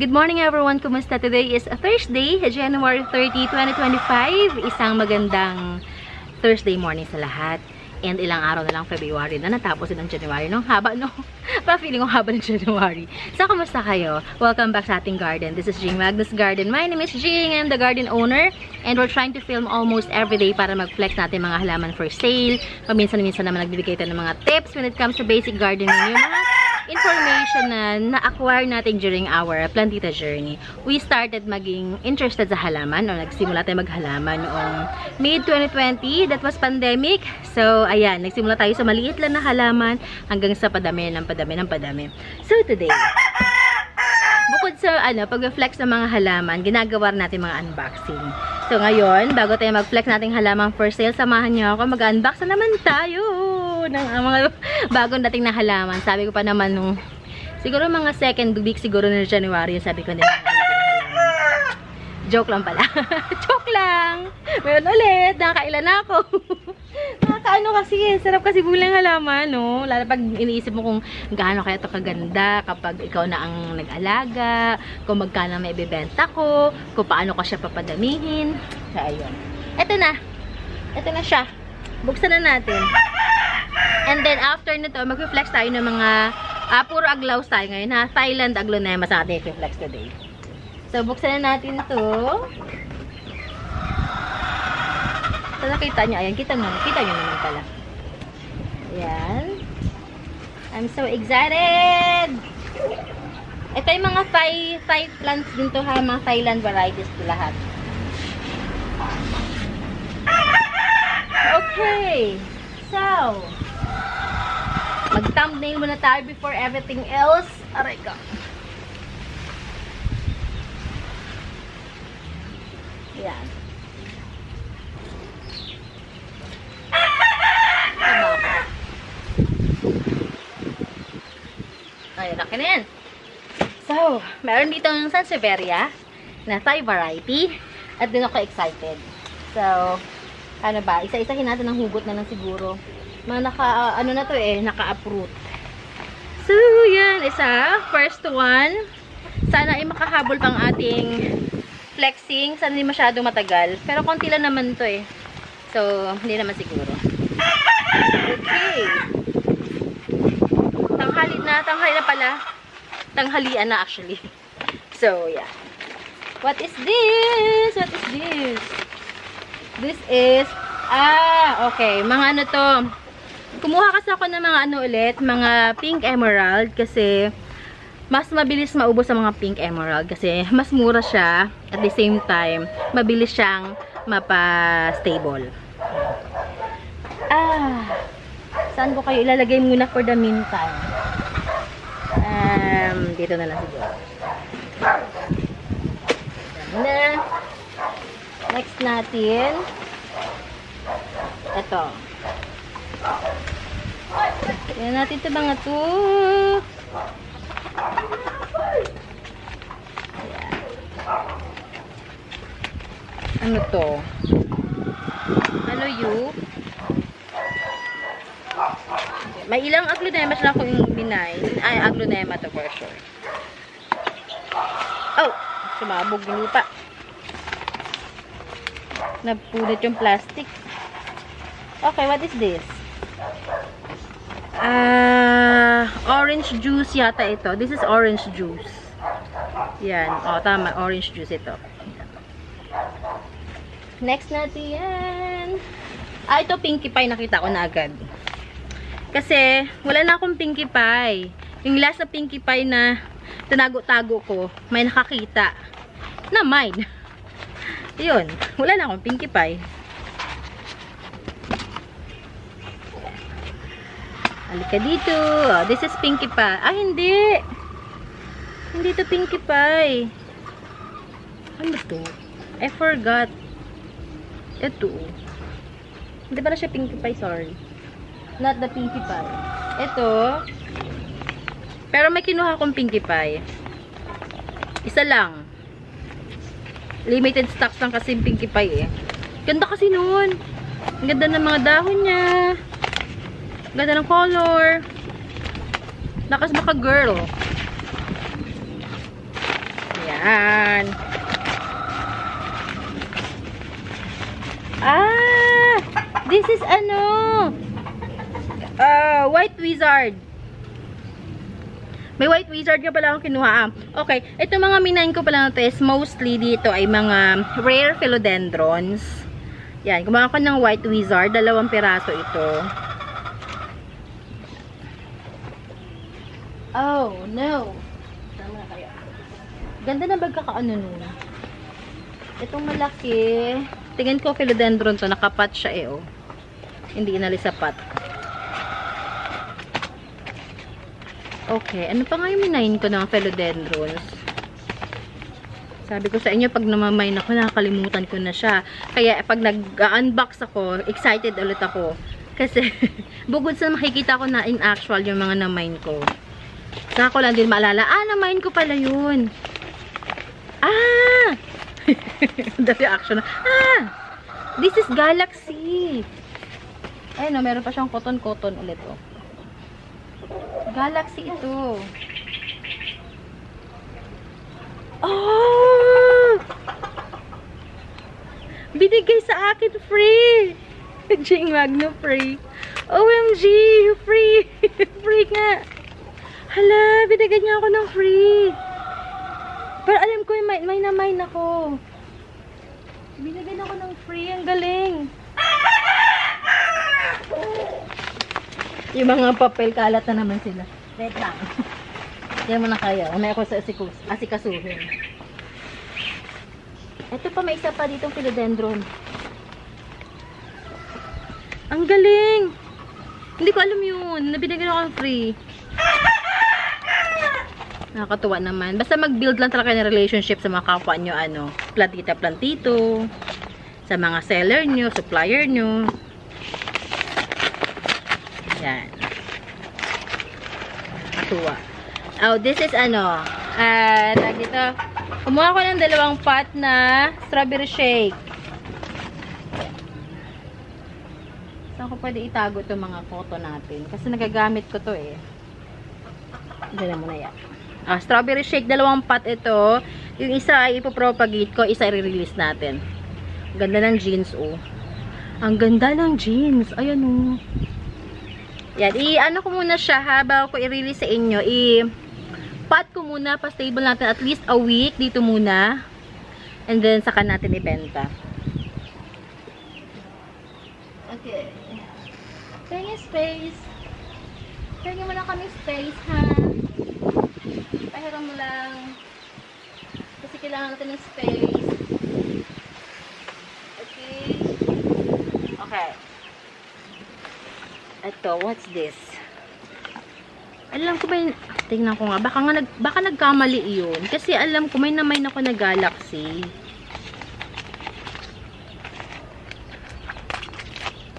Good morning everyone! Kumusta? Today is Thursday, January 30, 2025. Isang magandang Thursday morning sa lahat. And ilang araw na lang February na natapos ng January. No? Haba, no? Parang feeling ko haba ng January. So, kumusta kayo? Welcome back sa ating garden. This is Jing Magnus Garden. My name is Jing. I'm the garden owner. And we're trying to film almost every day para mag-flex natin mga halaman for sale. Paminsan-minsan naman nagbibigay tayo ng mga tips when it comes to basic gardening. Yung mga information na na-acquire natin during our plantita journey. We started maging interested sa halaman o nagsimula tayo maghalaman noong mid-2020. That was pandemic. So, ayan, nagsimula tayo sa maliit lang na halaman hanggang sa padami ng padami. So, today, bukod sa pag-flex ng mga halaman, ginagawa natin mga unboxing. So, ngayon, bago tayo mag-flex nating halaman for sale, samahan niyo ako. Mag-unbox na naman tayo ng mga bagong dating na halaman. Sabi ko pa naman nung, siguro mga second week siguro na January, sabi ko nila. Joke lang pala. Joke lang. Meron ulit. Nakakailan na ako. Nakakaano kasi sarap kasi bulang halaman, no? Lalo pag iniisip mo kung gaano kaya ito kaganda kapag ikaw na ang nag-alaga, kung magkano may ibebenta ko, kung paano ko siya papadamihin. So, ayun. Ito na. Ito na siya. Buksan na natin. And then, after nito, mag-reflex tayo ng mga puro aglaws tayo ngayon, ha? Thailand aglonema sa ating reflex today. So, buksan na natin ito. So, nakita nyo. Ayan, kita nyo naman pala. Ayan. I'm so excited! Ito yung mga Thai plants din to, ha? Mga Thailand varieties to lahat. Okay. So, mag-thumbnail muna tayo before everything else. Aray ka. Ayan. Ayan, laki na yan. So, meron dito yung Sansevieria na Thai variety. At din ako excited. So, ano ba? Isa-isahin natin ang hugot na lang siguro. Mga na to naka-uproot. So, yan. Isa. First one. Sana ay makahabol pang ating flexing. Sana hindi masyadong matagal. Pero konti lang naman to eh. So, hindi naman siguro. Okay. Tanghali na pala. Tanghalian na actually. So, yeah. What is this? What is this? This is, okay. Mga ano to. Kumuha kasi ako ng mga ulit, mga pink emerald kasi mas mabilis maubos sa mga pink emerald kasi mas mura siya at the same time, mabilis siyang mapa-stable. Saan ko kayo ilalagay muna for the meantime? Dito na lang siguro. Na. Next natin. Ito. Tignan natin ito mga to. Ayan. Ano to? Ano you? May ilang aglonemas lang akong binay. Ay, aglonema to for sure. Oh! Sumabog yung lupa. Napulot yung plastic. Okay, what is this? Orange juice yata ito. This is orange juice. Yan. O, tama. Orange juice ito. Next natin yan. Ito pinkie pie. Nakita ko na agad. Kasi, wala na akong pinkie pie. Yung last na pinkie pie na tinago-tago ko, may nakakita na mine. Yun. Wala na akong pinkie pie. Halika dito. Oh, this is pinkie pie. Hindi. Hindi to pinkie pie. Ano to? I forgot. Ito. Hindi pala siya pinkie pie, sorry. Not the pinkie pie. Ito. Pero may kinuha akong pinkie pie. Isa lang. Limited stocks lang kasi yung pinkie pie eh. Ganda kasi nun. Ang ganda ng mga dahon niya. Ganda ng color. Lakas maka girl. Yan. Ah! This is ano? White Wizard. May White Wizard nga pala akong kinuha. Okay, ito mga minain ko pala na to is mostly dito ay mga rare philodendrons. Yan, gumawa ko ng White Wizard. 2 piraso ito. Oh, no. Tama kaya. Ganda na pagkakaano nun. Itong malaki. Tingin ko philodendron to. Nakapat siya eh, oh. Hindi inalis sa pot. Okay, ano pa nga yung minain ko ng philodendrons? Sabi ko sa inyo, pag namamain ako, nakakalimutan ko na siya. Kaya pag nag-unbox ako, excited ulit ako. Kasi, bukod sa makikita ko na in actual yung mga namain ko. Saka ko lang din maalala, namain ko pala yun. The reaction. This is Galaxy. Ayun, meron pa siyang cotton-cotton ulit, oh. Galaxy ito. Oh! Binigay sa akin free. Jing Magno free. OMG, free. Free nga. Hala, binigay niya ako ng free. Pero alam ko, may na-mine ako. Binigay ako ng free. Ang galing. Yung mga papel, kalat na naman sila. Wait lang. Hindi mo na kaya. May ako sa asikasuhin. Ito pa, may isa pa ditong philodendron. Ang galing! Hindi ko alam yun. Nabinigyan ako ng free. Nakakatuwa naman. Basta mag-build lang talaga ng relationship sa mga kapwa nyo, plantita-plantito, sa mga seller nyo, supplier nyo. Yan. Nakakatuwa. Oh, this is tag dito. Kumuha ko ng 2 pot na strawberry shake. Saan ko pwede itago itong mga photo natin? Kasi nagagamit ko to eh. Diyan mo na yan. Strawberry shake, 2 pot ito. Yung isa ay ipopropagate ko, isa i-release natin. Ganda ng jeans, oh. Ang ganda ng jeans. Ayan, oh. Yan, i-ano ko muna siya habang ko i-release sa inyo. I-pot ko muna, pa-stable natin at least a week dito muna. And then, saka natin ibenta. Okay. Kaya space. Kaya mo lang kami space, ha? Pahiram mo lang. Kasi kailangan natin ng space. Okay. Okay. Ito, what's this? Alam ko ba yun? Tingnan ko nga. Baka nagkamali yun. Kasi alam ko, may namain ako na Galaxy.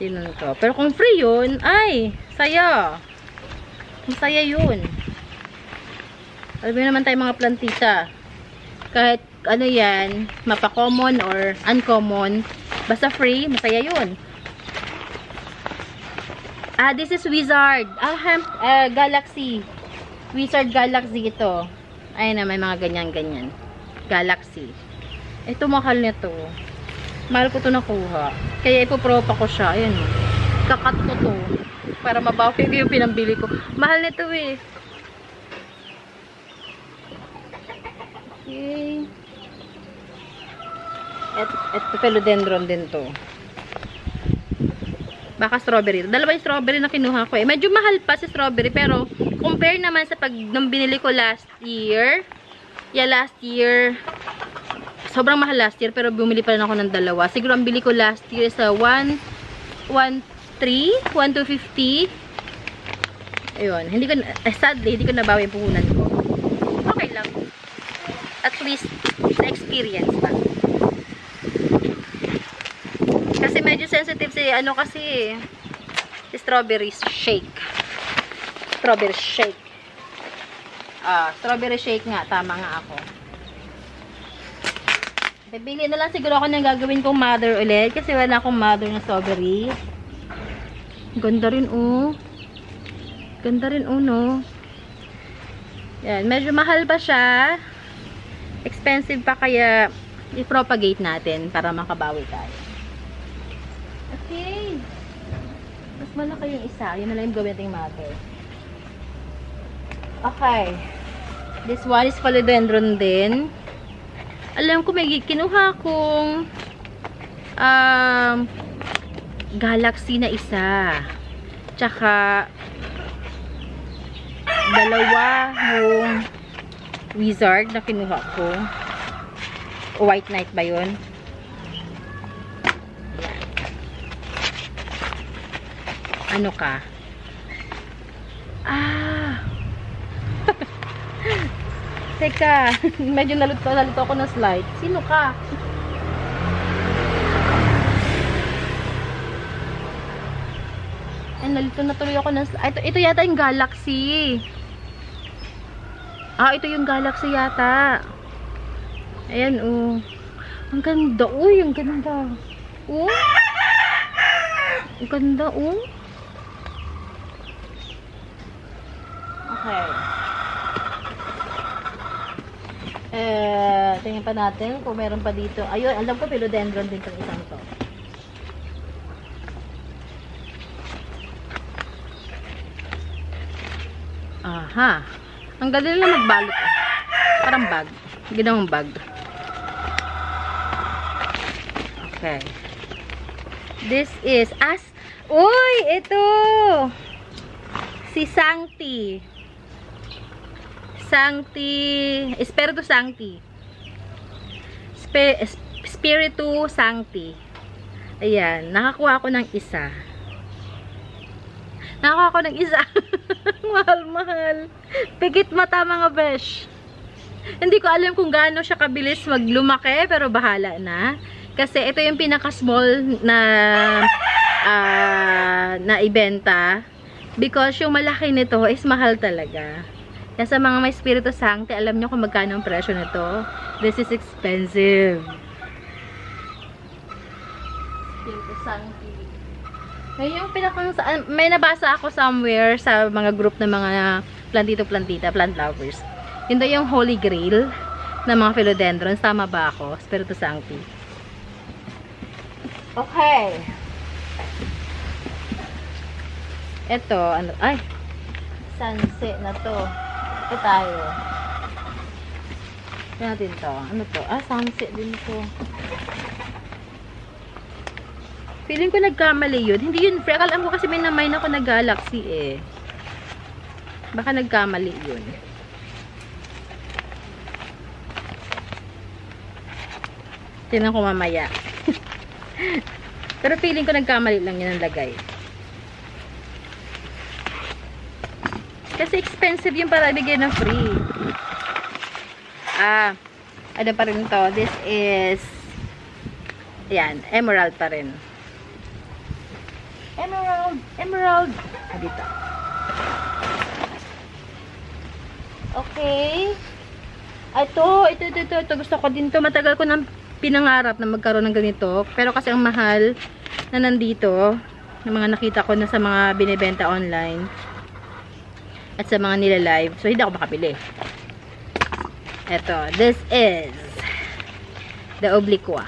Tingnan ko. Pero kung free yun, ay, saya. Masaya yun. Alam mo naman tayo mga plantita. Kahit ano yan, mapa-common or uncommon, basta free, masaya yun. This is Wizard. Galaxy. Wizard Galaxy ito. Ayun na, may mga ganyan-ganyan. Galaxy. Ito, mahal nito. Mahal ko ito nakuha. Kaya ipopropa ko siya. Ayun. Kakat ko to. Para mabawi ko yung pinambili ko. Mahal nito eh. Okay. Ito philodendron din to. Baka strawberry. 2 yung strawberry na kinuha ko eh. Medyo mahal pa si strawberry pero compare naman sa nung binili ko last year. Yeah, last year. Sobrang mahal last year pero bumili pa rin ako ng 2. Siguro ang bili ko last year sa 1,250. Ayun. Sadly, hindi ko nabawi yung puhunan ko. Okay lang. At least, na-experience pa. Kasi medyo sensitive si si strawberry shake. Strawberry shake. Strawberry shake nga. Tama nga ako. Bibili na lang siguro ako ng gagawin kong mother ulit. Kasi wala akong mother na strawberry. Ganda rin, oh. Ganda rin, oh, no. Yan. Medyo mahal pa siya. Expensive pa kaya i-propagate natin para makabawi tayo. Okay. Mas malaki yung isa. Yun na lang yung gawin nating mother. Okay. This one is philodendron din. Alam ko may kinuha kong galaxy na isa. Tsaka dalawa yung wizard na kinuha ko. White knight ba yun? Ano ka? Teka, medyo nalito ako ng slide. Sino ka? Ay, nalito na tuloy ako ng slide. Ito yata yung galaxy. Ito yung galaxy yata. Ayan, oh. Ang ganda, uy, ang ganda. Oh. Ang ganda, oh. Okay. Tingnan pa natin kung meron pa dito. Ayun, alam ko philodendron din itong isang to. Aha. Ang galing lang magbalot. Parang bag. Ginawang bag. Okay. This is Uy! Ito! Si Sancti. Espiritu Sancti. Spiritu Sancti. Ayan. Nakakuha ako ng isa. Mahal. Pigit mata mga besh. Hindi ko alam kung gaano siya kabilis maglumaki, pero bahala na. Kasi ito yung pinaka-small na ibenta. Because yung malaki nito is mahal talaga. Kaya sa mga may Spiritu Sancti, alam nyo kung magkano ang presyo nito. This is expensive. Spiritu Sancti. May nabasa ako somewhere sa mga group ng mga plant lovers. Yun daw yung Holy Grail ng mga philodendrons. Tama ba ako? Spiritu Sancti. Okay. Ito, sunset na to. Ito tayo. Ito natin to. Ano to? Sunset din to. Feeling ko nagkamali yun. Hindi yun. Alam ko kasi may namay ako na galaxy eh. Baka nagkamali yun. Tingnan ko mamaya. Pero feeling ko nagkamali lang yun ang lagay. Kasi expensive yung para bigyan ng free. Ano pa rin to? This is ayan, emerald pa rin. Emerald. Dito. Okay. Ito. Gusto ko din to. Matagal ko nang pinangarap na magkaroon ng ganito. Pero kasi ang mahal na nandito, ng mga nakita ko na sa mga binibenta online at sa mga nila-live. So, hindi ako makabili. Ito. This is the Obliqua.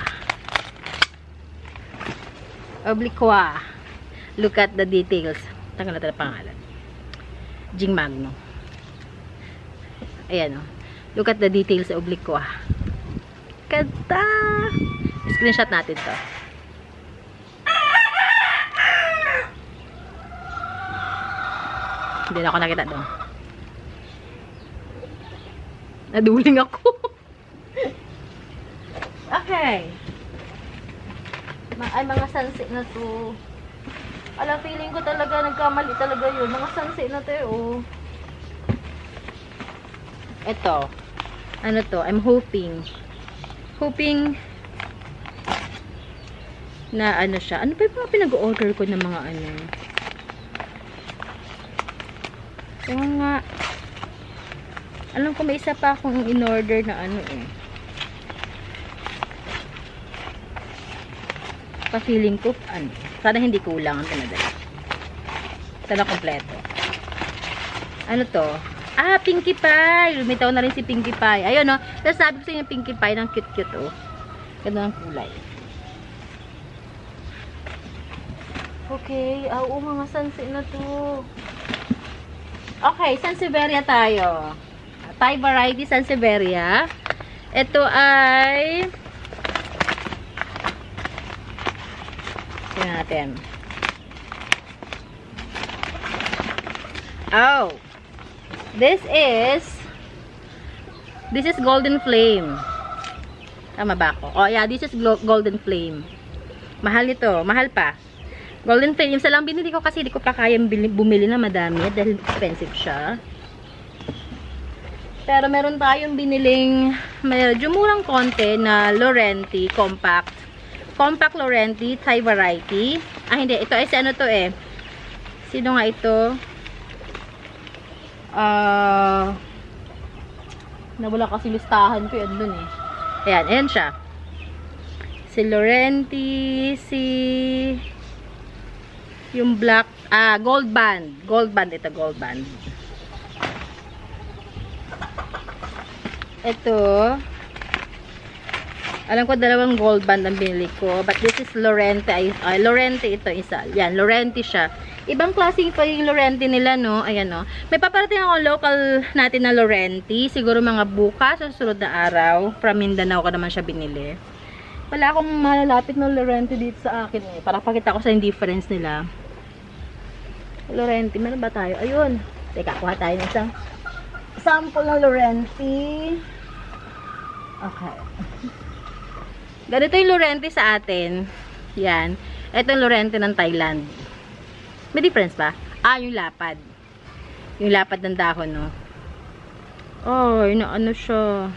Look at the details. Tagal na talaga pangalan. Jing Magno. Ayan o. Look at the details sa Obliqua. Ganda! Screenshot natin to. Hindi na ako nakita doon. Naduling ako. Okay. Ay, mga sunset na to. Alam, feeling ko talaga nagkamali talaga yun. Mga sunset na to, oh. Ito. Ano to? I'm hoping na ano siya. Ano pa yung mga pinag-order ko ng mga ano? Yung nga. Alam ko may isa pa akong in-order na ano eh. Pa-feeling ko, ano. Sana hindi kulang ang pinadala. Sana kompleto. Ano to? Ah, Pinkie Pie. Lumitaw na rin si Pinkie Pie. Ayun, no? Tapos sabi ko sa inyo, Pinkie Pie, ng cute-cute, oh. Ganda ng kulay. Okay. Oo, mga sunset na to. Okay, Sansevieria tayo. Thai variety Sansevieria. Ito ay... tingnan natin. Oh. This is Golden Flame. Tama ba ako? Oh, yeah, this is Golden Flame. Mahal ito. Mahal pa. Golden Flame. Yung isa lang binili ko kasi hindi ko pa kayang bumili na madami dahil expensive siya. Pero meron tayong biniling medyo murang konti na Laurenti Compact. Compact Laurenti Thai variety. Ah, hindi. Ito ay ano to eh. Sino nga ito? Nawala kasi listahan ko yan dun eh. Ayan. Ayan siya. Si Laurenti, yung black, gold band. Gold band ito, gold band. Ito, alam ko dalawang gold band ang binili ko. But this is Laurenti. Laurenti ito isa. Yan, Laurenti siya. Ibang klase pa yung Laurenti nila, no? Ayan, no? May paparating ako local natin na Laurenti. Siguro mga bukas o susunod na araw. From Mindanao ko naman siya binili. Wala akong malalapit ng Laurenti dito sa akin, eh. Para pakita ko sa yung difference nila. Laurenti, meron ba tayo? Ayun. Teka, kuha tayo ng isang sample ng Laurenti. Okay. Ganito yung Laurenti sa atin. Yan. Ito yung Laurenti ng Thailand. May difference ba? Ah, yung lapad. Yung lapad ng dahon, no? Oh, ano siya.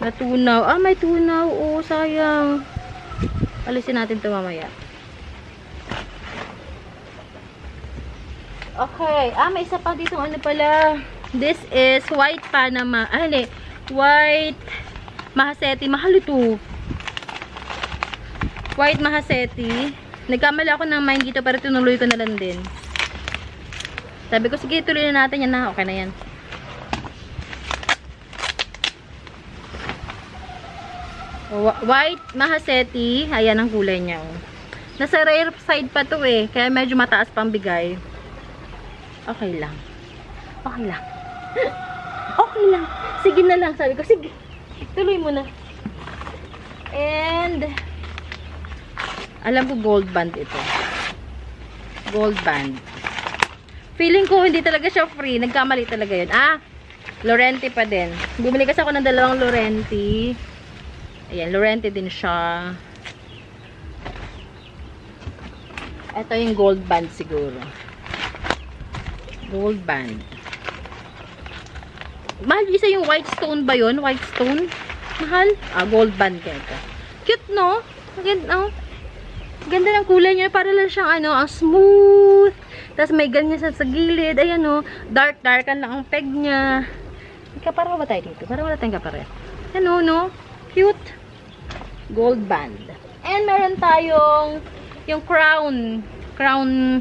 Natunaw. Ah, may tunaw. Oh, sayang. Alisin natin ito mamaya. Okay. Ah, may isa pa dito. Ano pala? This is white Panama. Ah, hindi. White Mahaseti. Mahal ito. White Mahaseti. Nagkamali ako ng mind dito pero tinuloy ko na lang din. Sabi ko, sige, tuloy na natin yan na. Okay na yan. White Mahaseti. Ayan ang kulay niya. Oh. Nasa rare side pa to eh. Kaya medyo mataas pang bigay. Okay lang. Okay lang. Okay lang. Sige na lang. Sabi ko, sige. Tuloy mo na. And alam ko gold band ito. Gold band. Feeling ko hindi talaga siya free. Nagkamali talaga yun. Ah, Laurenti pa din. Bumili kasi ako ng dalawang Laurenti. Ayan, Laurenti din siya. Ito yung gold band siguro. Gold band. Mahal isa yung white stone ba yun? White stone? Mahal? Ah, gold band kaya ito. Cute, no? Ganda, oh. Ganda ng kulay niya. Para lang siyang ano, ang smooth. Tapos may ganyan sa gilid. Ayan, no? Dark-darkan lang ang peg niya. Kapara ba tayo dito? Parang wala tayong kapara. Ano, no? Cute. Gold band. And meron tayong yung crown. Crown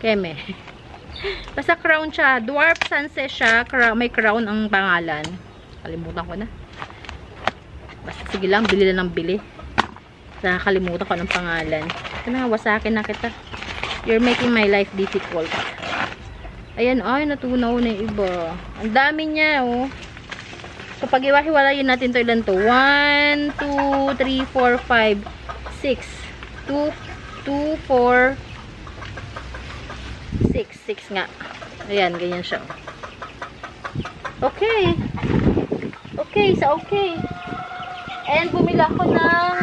keme. Basta crown siya. Dwarf sunset siya. May crown ang pangalan. Kalimutan ko na. Basta sige lang. Bili lang ng bili. Nakakalimutan ko ng pangalan. Nahawa sa akin na kita. You're making my life difficult. Ayan. Ay, natunaw na yung iba. Ang dami niya, oh. Kapag iwahiwalayin natin to ilan to? 1, 2, 3, 4, 5, 6. 2, 4, 6 nga. Ayan, ganyan siya. Okay. Okay, so okay. And bumila ko ng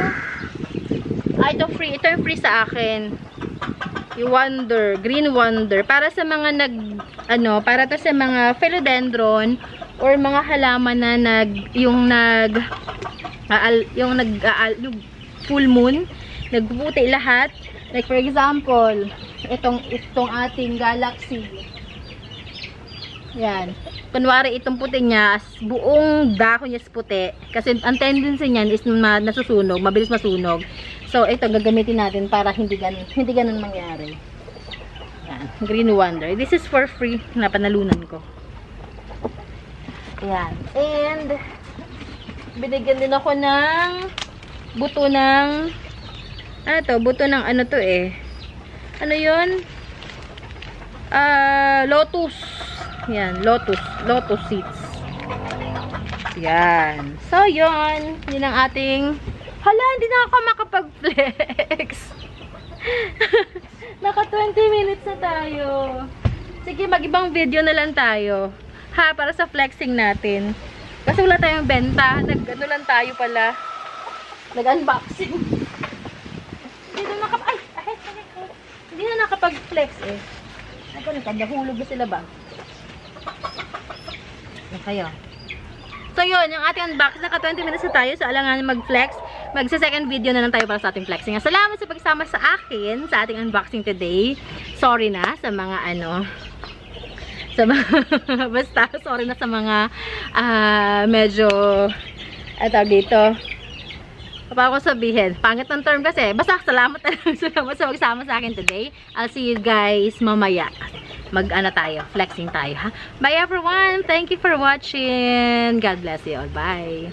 ito free. Ito yung free sa akin. Yung Wonder, Green Wonder. Para sa mga para to sa mga philodendron or mga halaman na yung full moon, nagpuputi lahat. Like for example, itong ating galaxy. Yan. Kunwari itong puti niya, buong dahon niya is puti. Kasi ang tendency niyan is nasusunog, mabilis masunog. So ito gagamitin natin para hindi ganun mangyari. Yan. Green Wonder. This is for free. Napanalunan ko. Ayan. And, binigyan din ako ng buto ng, ano to? Buto ng ano to eh. Ano yun? Lotus. Yan, lotus. Lotus seeds. Yan. So, yun. Yun ang ating, hala, hindi na ako makapag-flex. Naka 20 minutes na tayo. Sige, mag-ibang video na lang tayo. Ha, para sa flexing natin. Kasi wala tayong benta. Nag-ano lang tayo pala. Nag-unboxing. Hindi na nakapag-flex eh. Nahulog na sila ba? Ano kayo? So yun, yung ating unboxing. Naka 20 minutes na tayo. So alangan mag-flex. Magsa-second video na lang tayo para sa ating flexing. Salamat sa pagsama sa akin sa ating unboxing today. Sorry na sa mga ano... basta, sorry na sa mga medyo dito. Paano ko sabihin? Pangit ng term kasi. Basta, salamat sa magsama sa akin today. I'll see you guys mamaya. Mag-ano tayo, flexing tayo, ha? Bye everyone! Thank you for watching! God bless you all. Bye!